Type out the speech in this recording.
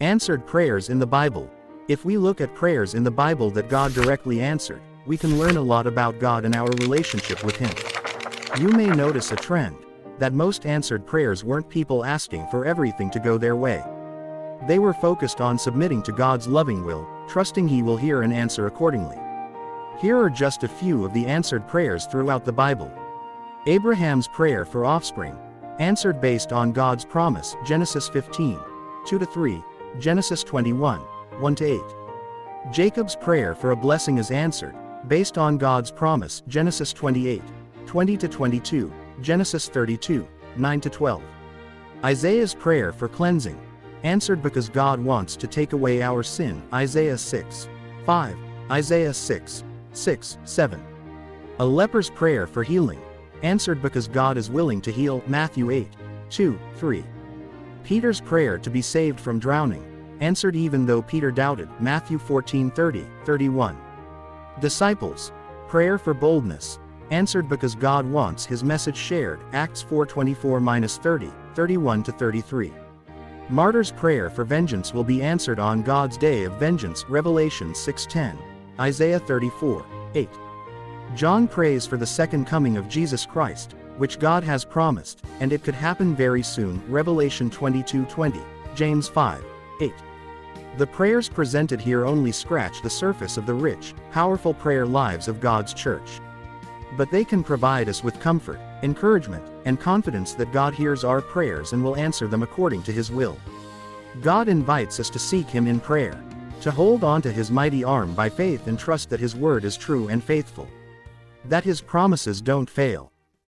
Answered prayers in the Bible. If we look at prayers in the Bible that God directly answered, we can learn a lot about God and our relationship with Him. You may notice a trend, that most answered prayers weren't people asking for everything to go their way. They were focused on submitting to God's loving will, trusting He will hear and answer accordingly. Here are just a few of the answered prayers throughout the Bible. Abraham's prayer for offspring, answered based on God's promise, Genesis 15, 2-3, Genesis 21, 1-8. Jacob's prayer for a blessing is answered, based on God's promise, Genesis 28, 20-22, Genesis 32, 9-12. Isaiah's prayer for cleansing, answered because God wants to take away our sin, Isaiah 6, 5, Isaiah 6, 6, 7. A leper's prayer for healing, answered because God is willing to heal, Matthew 8, 2, 3. Peter's prayer to be saved from drowning, answered even though Peter doubted, Matthew 14:30, 31. Disciples' prayer for boldness, answered because God wants His message shared, Acts 4:24-30, 31-33. Martyr's prayer for vengeance will be answered on God's day of vengeance, Revelation 6:10, Isaiah 34, 8. John prays for the second coming of Jesus Christ, which God has promised, and it could happen very soon, Revelation 22:20, James 5, 8. The prayers presented here only scratch the surface of the rich, powerful prayer lives of God's church. But they can provide us with comfort, encouragement, and confidence that God hears our prayers and will answer them according to His will. God invites us to seek Him in prayer, to hold on to His mighty arm by faith and trust that His word is true and faithful, that His promises don't fail.